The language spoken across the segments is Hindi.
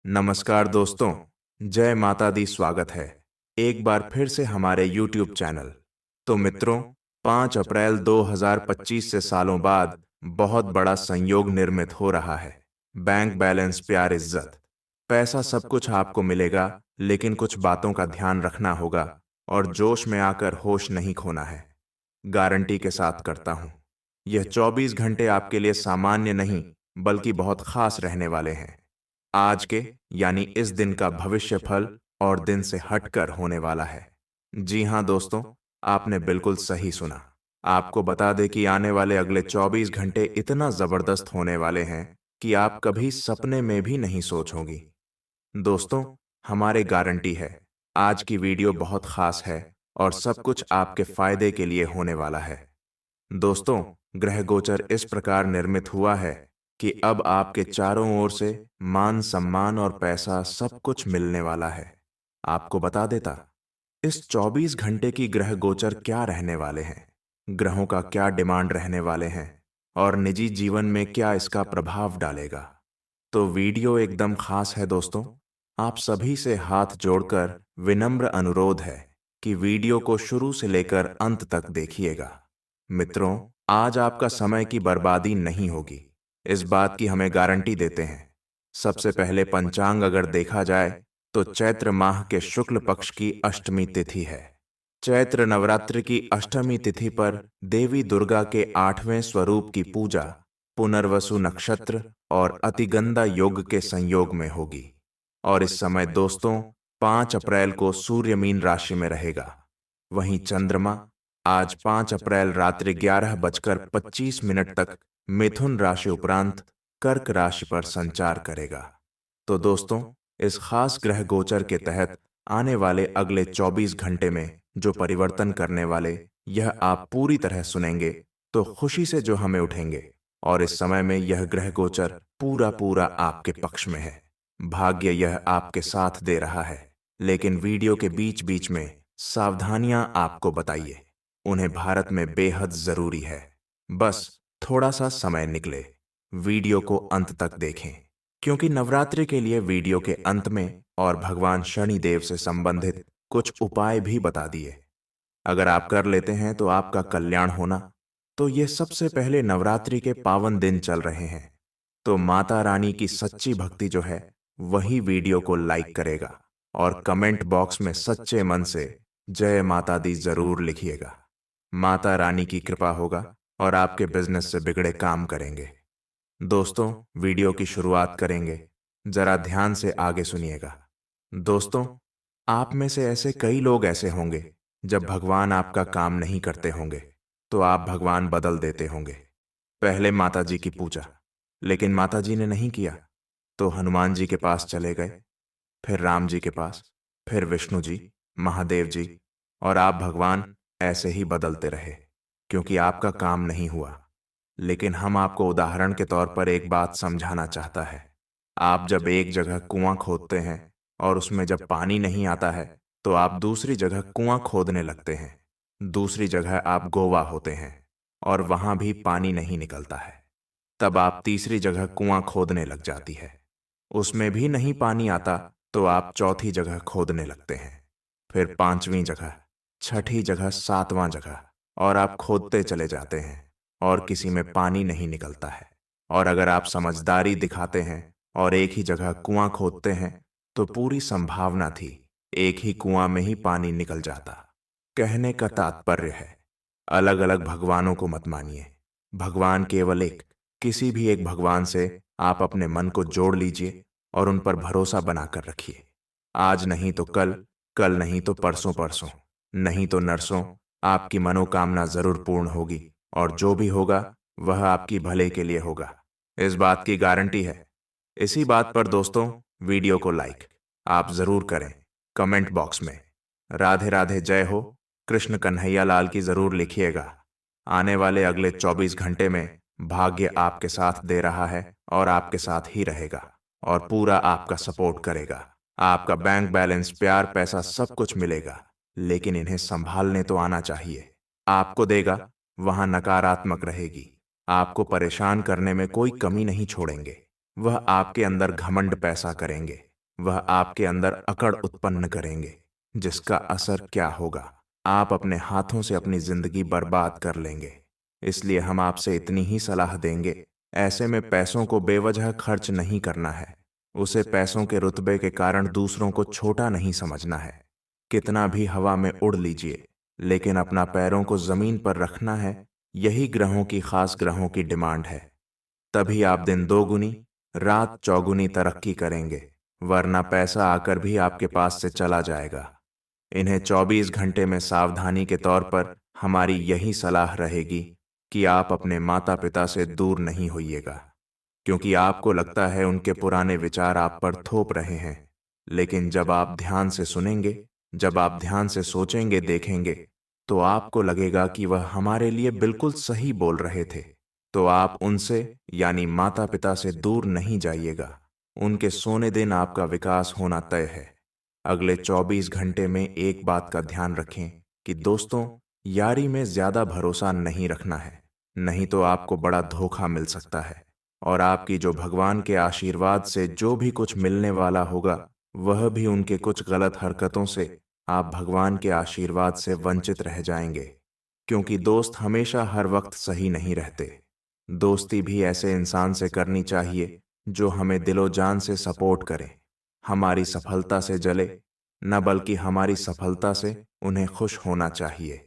नमस्कार दोस्तों, जय माता दी। स्वागत है एक बार फिर से हमारे YouTube चैनल। तो मित्रों, 5 अप्रैल 2025 से सालों बाद बहुत बड़ा संयोग निर्मित हो रहा है। बैंक बैलेंस, प्यार, इज्जत, पैसा, सब कुछ आपको मिलेगा, लेकिन कुछ बातों का ध्यान रखना होगा और जोश में आकर होश नहीं खोना है। गारंटी के साथ करता हूं, यह 24 घंटे आपके लिए सामान्य नहीं बल्कि बहुत खास रहने वाले हैं। आज के यानी इस दिन का भविष्य फल और दिन से हटकर होने वाला है। जी हां दोस्तों, आपने बिल्कुल सही सुना। आपको बता दें कि आने वाले अगले 24 घंटे इतना जबरदस्त होने वाले हैं कि आप कभी सपने में भी नहीं सोच होंगी। दोस्तों, हमारे गारंटी है, आज की वीडियो बहुत खास है और सब कुछ आपके फायदे के लिए होने वाला है। दोस्तों, ग्रह गोचर इस प्रकार निर्मित हुआ है कि अब आपके चारों ओर से मान, सम्मान और पैसा सब कुछ मिलने वाला है। आपको बता देता, इस 24 घंटे की ग्रह गोचर क्या रहने वाले हैं, ग्रहों का क्या डिमांड रहने वाले हैं और निजी जीवन में क्या इसका प्रभाव डालेगा। तो वीडियो एकदम खास है दोस्तों। आप सभी से हाथ जोड़कर विनम्र अनुरोध है कि वीडियो को शुरू से लेकर अंत तक देखिएगा। मित्रों, आज आपका समय की बर्बादी नहीं होगी, इस बात की हमें गारंटी देते हैं। सबसे पहले पंचांग अगर देखा जाए तो चैत्र माह के शुक्ल पक्ष की अष्टमी तिथि है। चैत्र नवरात्रि की अष्टमी तिथि पर देवी दुर्गा के 8वें स्वरूप की पूजा पुनर्वसु नक्षत्र और अतिगंधा योग के संयोग में होगी। और इस समय दोस्तों, 5 अप्रैल को सूर्य मीन राशि में रहेगा। वहीं चंद्रमा आज 5 अप्रैल रात्रि 11:25 तक मिथुन राशि उपरांत कर्क राशि पर संचार करेगा। तो दोस्तों, इस खास ग्रह गोचर के तहत आने वाले अगले 24 घंटे में जो परिवर्तन करने वाले, यह आप पूरी तरह सुनेंगे तो खुशी से जो हमें उठेंगे। और इस समय में यह ग्रह गोचर पूरा पूरा आपके पक्ष में है। भाग्य यह आपके साथ दे रहा है, लेकिन वीडियो के बीच बीच में सावधानियां आपको बताइए, उन्हें भारत में बेहद जरूरी है। बस थोड़ा सा समय निकले, वीडियो को अंत तक देखें, क्योंकि नवरात्रि के लिए वीडियो के अंत में और भगवान शनि देव से संबंधित कुछ उपाय भी बता दिए। अगर आप कर लेते हैं तो आपका कल्याण होना। तो ये सबसे पहले नवरात्रि के पावन दिन चल रहे हैं, तो माता रानी की सच्ची भक्ति जो है वही वीडियो को लाइक करेगा और कमेंट बॉक्स में सच्चे मन से जय माता दी जरूर लिखिएगा। माता रानी की कृपा होगा और आपके बिजनेस से बिगड़े काम करेंगे। दोस्तों, वीडियो की शुरुआत करेंगे, जरा ध्यान से आगे सुनिएगा। दोस्तों, आप में से ऐसे कई लोग ऐसे होंगे, जब भगवान आपका काम नहीं करते होंगे तो आप भगवान बदल देते होंगे। पहले माता जी की पूजा, लेकिन माता जी ने नहीं किया तो हनुमान जी के पास चले गए, फिर राम जी के पास, फिर विष्णु जी, महादेव जी, और आप भगवान ऐसे ही बदलते रहे क्योंकि आपका काम नहीं हुआ। लेकिन हम आपको उदाहरण के तौर पर एक बात समझाना चाहता है। आप जब एक जगह कुआं खोदते हैं और उसमें जब पानी नहीं आता है तो आप दूसरी जगह कुआं खोदने लगते हैं। दूसरी जगह आप गोवा होते हैं और वहां भी पानी नहीं निकलता है। तब आप तीसरी जगह कुआं खोदने लग जाती है, उसमें भी नहीं पानी आता तो आप चौथी जगह खोदने लगते हैं, फिर पांचवीं जगह, छठी जगह, सातवां जगह, और आप खोदते चले जाते हैं और किसी में पानी नहीं निकलता है। और अगर आप समझदारी दिखाते हैं और एक ही जगह कुआं खोदते हैं तो पूरी संभावना थी एक ही कुआं में ही पानी निकल जाता। कहने का तात्पर्य है, अलग अलग भगवानों को मत मानिए, भगवान केवल एक। किसी भी एक भगवान से आप अपने मन को जोड़ लीजिए और उन पर भरोसा बनाकर रखिए। आज नहीं तो कल, कल नहीं तो परसों परसों, नहीं तो नरसों, आपकी मनोकामना जरूर पूर्ण होगी और जो भी होगा वह आपकी भले के लिए होगा। इस बात की गारंटी है। इसी बात पर दोस्तों, वीडियो को लाइक आप जरूर करें। कमेंट बॉक्स में राधे राधे, जय हो, कृष्ण कन्हैया लाल की जरूर लिखिएगा। आने वाले अगले 24 घंटे में भाग्य आपके साथ दे रहा है और आपके साथ ही रहेगा और पूरा आपका सपोर्ट करेगा। आपका बैंक बैलेंस, प्यार, पैसा सब कुछ मिलेगा, लेकिन इन्हें संभालने तो आना चाहिए। आपको देगा, वहां नकारात्मक रहेगी। आपको परेशान करने में कोई कमी नहीं छोड़ेंगे। वह आपके अंदर घमंड पैसा करेंगे। वह आपके अंदर अकड़ उत्पन्न करेंगे, जिसका असर क्या होगा, आप अपने हाथों से अपनी जिंदगी बर्बाद कर लेंगे। इसलिए हम आपसे इतनी ही सलाह देंगे, ऐसे में पैसों को बेवजह खर्च नहीं करना है। उसे पैसों के रुतबे के कारण दूसरों को छोटा नहीं समझना है। कितना भी हवा में उड़ लीजिए, लेकिन अपना पैरों को जमीन पर रखना है। यही ग्रहों की खास ग्रहों की डिमांड है। तभी आप दिन दोगुनी रात चौगुनी तरक्की करेंगे, वरना पैसा आकर भी आपके पास से चला जाएगा। इन्हें 24 घंटे में सावधानी के तौर पर हमारी यही सलाह रहेगी कि आप अपने माता पिता से दूर नहीं होइएगा, क्योंकि आपको लगता है उनके पुराने विचार आप पर थोप रहे हैं। लेकिन जब आप ध्यान से सुनेंगे, जब आप ध्यान से सोचेंगे, देखेंगे, तो आपको लगेगा कि वह हमारे लिए बिल्कुल सही बोल रहे थे। तो आप उनसे यानी माता पिता से दूर नहीं जाइएगा। उनके सोने दिन आपका विकास होना तय है। अगले 24 घंटे में एक बात का ध्यान रखें कि दोस्तों, यारी में ज्यादा भरोसा नहीं रखना है, नहीं तो आपको बड़ा धोखा मिल सकता है। और आपकी जो भगवान के आशीर्वाद से जो भी कुछ मिलने वाला होगा, वह भी उनके कुछ गलत हरकतों से आप भगवान के आशीर्वाद से वंचित रह जाएंगे। क्योंकि दोस्त हमेशा हर वक्त सही नहीं रहते। दोस्ती भी ऐसे इंसान से करनी चाहिए जो हमें दिलो जान से सपोर्ट करे, हमारी सफलता से जले, न बल्कि हमारी सफलता से उन्हें खुश होना चाहिए।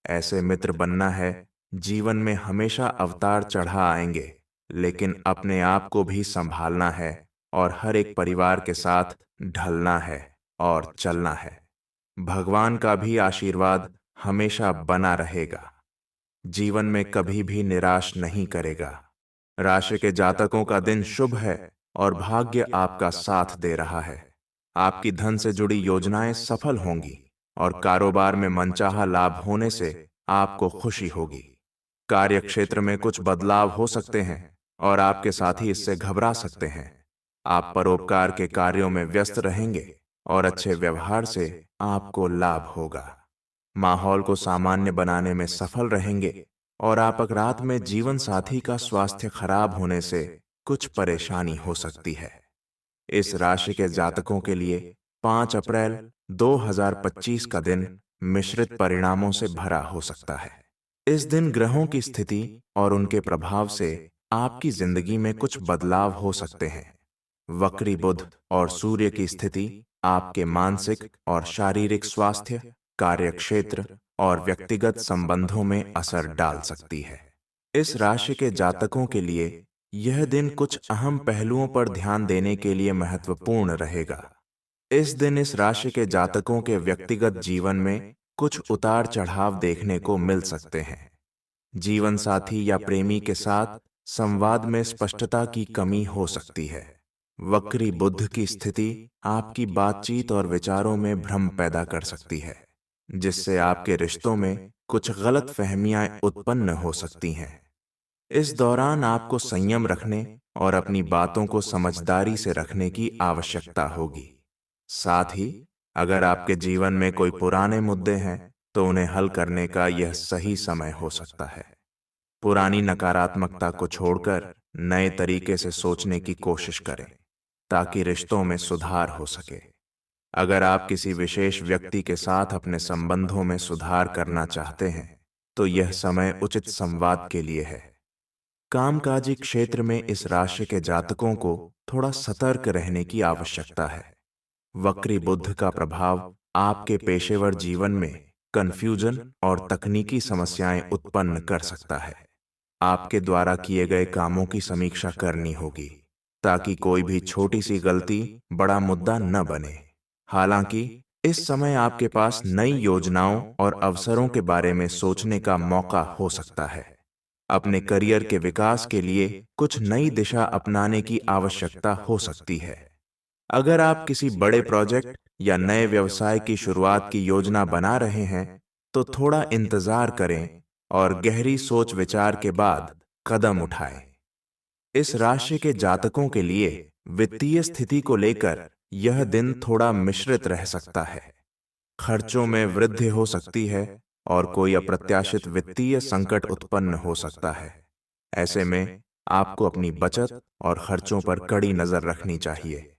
ऐसे मित्र बनना है। जीवन में हमेशा अवतार चढ़ा आएंगे, लेकिन अपने आप को भी संभालना है और हर एक परिवार के साथ ढलना है और चलना है। भगवान का भी आशीर्वाद हमेशा बना रहेगा। जीवन में कभी भी निराश नहीं करेगा। राशि के जातकों का दिन शुभ है और भाग्य आपका साथ दे रहा है। आपकी धन से जुड़ी योजनाएं सफल होंगी और कारोबार में मनचाहा लाभ होने से आपको खुशी होगी। कार्य क्षेत्र में कुछ बदलाव हो सकते हैं और आपके साथी इससे घबरा सकते हैं। आप परोपकार के कार्यों में व्यस्त रहेंगे और अच्छे व्यवहार से आपको लाभ होगा। माहौल को सामान्य बनाने में सफल रहेंगे और आप रात में जीवन साथी का स्वास्थ्य खराब होने से कुछ परेशानी हो सकती है। इस राशि के जातकों के लिए 5 अप्रैल 2025 का दिन मिश्रित परिणामों से भरा हो सकता है। इस दिन ग्रहों की स्थिति और उनके प्रभाव से आपकी जिंदगी में कुछ बदलाव हो सकते हैं। वक्री बुध और सूर्य की स्थिति आपके मानसिक और शारीरिक स्वास्थ्य, कार्यक्षेत्र और व्यक्तिगत संबंधों में असर डाल सकती है। इस राशि के जातकों के लिए यह दिन कुछ अहम पहलुओं पर ध्यान देने के लिए महत्वपूर्ण रहेगा। इस दिन इस राशि के जातकों के व्यक्तिगत जीवन में कुछ उतार चढ़ाव देखने को मिल सकते हैं। जीवन साथी या प्रेमी के साथ संवाद में स्पष्टता की कमी हो सकती है। वक्री बुध की स्थिति आपकी बातचीत और विचारों में भ्रम पैदा कर सकती है, जिससे आपके रिश्तों में कुछ गलत फहमियां उत्पन्न हो सकती हैं। इस दौरान आपको संयम रखने और अपनी बातों को समझदारी से रखने की आवश्यकता होगी। साथ ही अगर आपके जीवन में कोई पुराने मुद्दे हैं, तो उन्हें हल करने का यह सही समय हो सकता है। पुरानी नकारात्मकता को छोड़कर नए तरीके से सोचने की कोशिश करें, ताकि रिश्तों में सुधार हो सके। अगर आप किसी विशेष व्यक्ति के साथ अपने संबंधों में सुधार करना चाहते हैं, तो यह समय उचित संवाद के लिए है। कामकाजी क्षेत्र में इस राशि के जातकों को थोड़ा सतर्क रहने की आवश्यकता है। वक्री बुध का प्रभाव आपके पेशेवर जीवन में कंफ्यूजन और तकनीकी समस्याएं उत्पन्न कर सकता है। आपके द्वारा किए गए कामों की समीक्षा करनी होगी, ताकि कोई भी छोटी सी गलती बड़ा मुद्दा न बने। हालांकि इस समय आपके पास नई योजनाओं और अवसरों के बारे में सोचने का मौका हो सकता है। अपने करियर के विकास के लिए कुछ नई दिशा अपनाने की आवश्यकता हो सकती है। अगर आप किसी बड़े प्रोजेक्ट या नए व्यवसाय की शुरुआत की योजना बना रहे हैं, तो थोड़ा इंतजार करें और गहरी सोच विचार के बाद कदम उठाएं। इस राशि के जातकों के लिए वित्तीय स्थिति को लेकर यह दिन थोड़ा मिश्रित रह सकता है। खर्चों में वृद्धि हो सकती है और कोई अप्रत्याशित वित्तीय संकट उत्पन्न हो सकता है। ऐसे में आपको अपनी बचत और खर्चों पर कड़ी नजर रखनी चाहिए।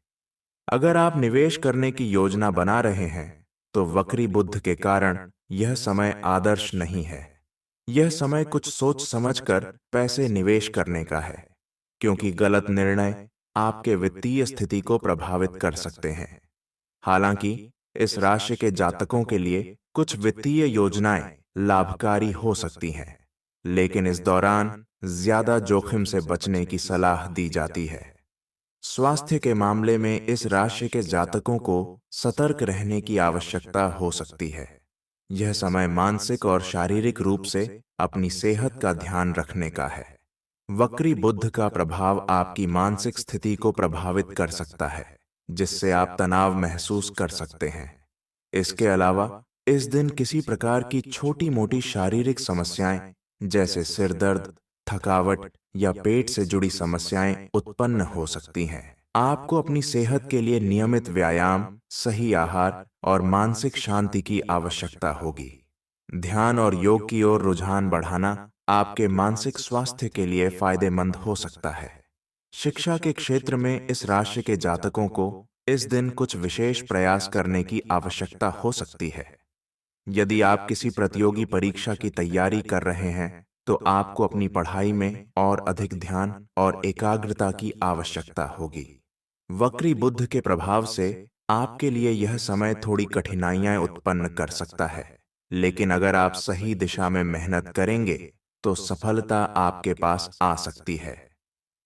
अगर आप निवेश करने की योजना बना रहे हैं तो वक्री बुध के कारण यह समय आदर्श नहीं है। यह समय कुछ सोच समझकर पैसे निवेश करने का है, क्योंकि गलत निर्णय आपके वित्तीय स्थिति को प्रभावित कर सकते हैं। हालांकि इस राशि के जातकों के लिए कुछ वित्तीय योजनाएं लाभकारी हो सकती हैं, लेकिन इस दौरान ज्यादा जोखिम से बचने की सलाह दी जाती है। स्वास्थ्य के मामले में इस राशि के जातकों को सतर्क रहने की आवश्यकता हो सकती है। यह समय मानसिक और शारीरिक रूप से अपनी सेहत का ध्यान रखने का है। वक्री बुध का प्रभाव आपकी मानसिक स्थिति को प्रभावित कर सकता है, जिससे आप तनाव महसूस कर सकते हैं। इसके अलावा इस दिन किसी प्रकार की छोटी-मोटी शारीरिक समस्याएं जैसे सिर दर्द, थकावट या पेट से जुड़ी समस्याएं उत्पन्न हो सकती हैं। आपको अपनी सेहत के लिए नियमित व्यायाम, सही आहार और मानसिक शांति की आवश्यकता होगी। ध्यान और योग की ओर रुझान बढ़ाना आपके मानसिक स्वास्थ्य के लिए फायदेमंद हो सकता है। शिक्षा के क्षेत्र में इस राशि के जातकों को इस दिन कुछ विशेष प्रयास करने की आवश्यकता हो सकती है। यदि आप किसी प्रतियोगी परीक्षा की तैयारी कर रहे हैं तो आपको अपनी पढ़ाई में और अधिक ध्यान और एकाग्रता की आवश्यकता होगी। वक्री बुध के प्रभाव से आपके लिए यह समय थोड़ी कठिनाइयां उत्पन्न कर सकता है, लेकिन अगर आप सही दिशा में मेहनत करेंगे तो सफलता आपके पास आ सकती है।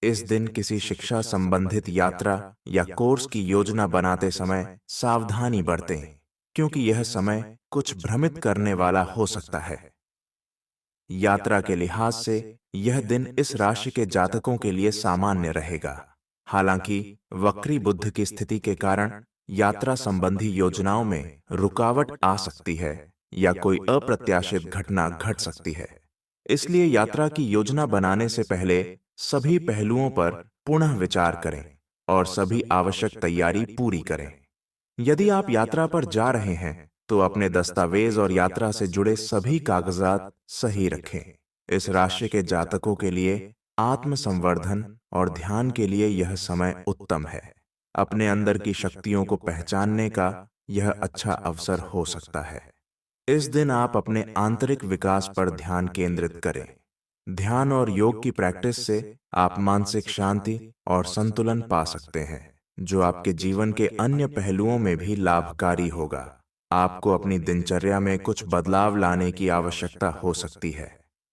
इस दिन किसी शिक्षा संबंधित यात्रा या कोर्स की योजना बनाते समय सावधानी बरतें, क्योंकि यह समय कुछ भ्रमित करने वाला हो सकता है। यात्रा के लिहाज से यह दिन इस राशि के जातकों के लिए सामान्य रहेगा। हालांकि वक्री बुध की स्थिति के कारण यात्रा संबंधी योजनाओं में रुकावट आ सकती है या कोई अप्रत्याशित घटना घट सकती है। इसलिए यात्रा की योजना बनाने से पहले सभी पहलुओं पर पुनः विचार करें और सभी आवश्यक तैयारी पूरी करें। यदि आप यात्रा पर जा रहे हैं तो अपने दस्तावेज और यात्रा से जुड़े सभी कागजात सही रखें। इस राशि के जातकों के लिए आत्मसंवर्धन और ध्यान के लिए यह समय उत्तम है। अपने अंदर की शक्तियों को पहचानने का यह अच्छा अवसर हो सकता है। इस दिन आप अपने आंतरिक विकास पर ध्यान केंद्रित करें। ध्यान और योग की प्रैक्टिस से आप मानसिक शांति और संतुलन पा सकते हैं, जो आपके जीवन के अन्य पहलुओं में भी लाभकारी होगा। आपको अपनी दिनचर्या में कुछ बदलाव लाने की आवश्यकता हो सकती है,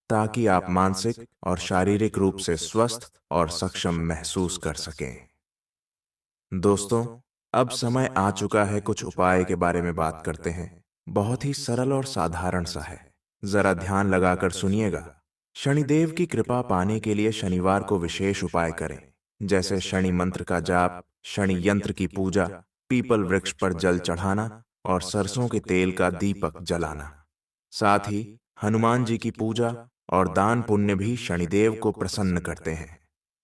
ताकि आप मानसिक और शारीरिक रूप से स्वस्थ और सक्षम महसूस कर सकें। दोस्तों, अब समय आ चुका है कुछ उपाय के बारे में बात करते हैं। बहुत ही सरल और साधारण सा है, जरा ध्यान लगाकर सुनिएगा। शनिदेव की कृपा पाने के लिए शनिवार को विशेष उपाय करें, जैसे शनि मंत्र का जाप, शनि यंत्र की पूजा, पीपल वृक्ष पर जल चढ़ाना और सरसों के तेल का दीपक जलाना। साथ ही हनुमान जी की पूजा और दान पुण्य भी शनिदेव को प्रसन्न करते हैं।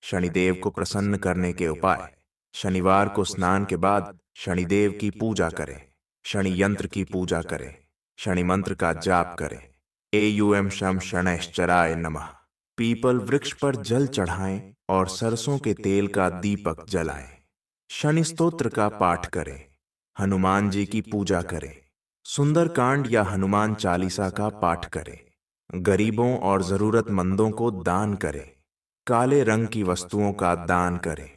शनिदेव को प्रसन्न करने के उपाय: शनिवार को स्नान के बाद शनिदेव की पूजा करें, शनि यंत्र की पूजा करें, शनि मंत्र का जाप करें, एयूएम शम शनैश्चराय नमः, पीपल वृक्ष पर जल चढ़ाएं और सरसों के तेल का दीपक जलाएं, शनि स्तोत्र का पाठ करें, हनुमान जी की पूजा करें, सुंदरकांड या हनुमान चालीसा का पाठ करें, गरीबों और जरूरतमंदों को दान करें, काले रंग की वस्तुओं का दान करें,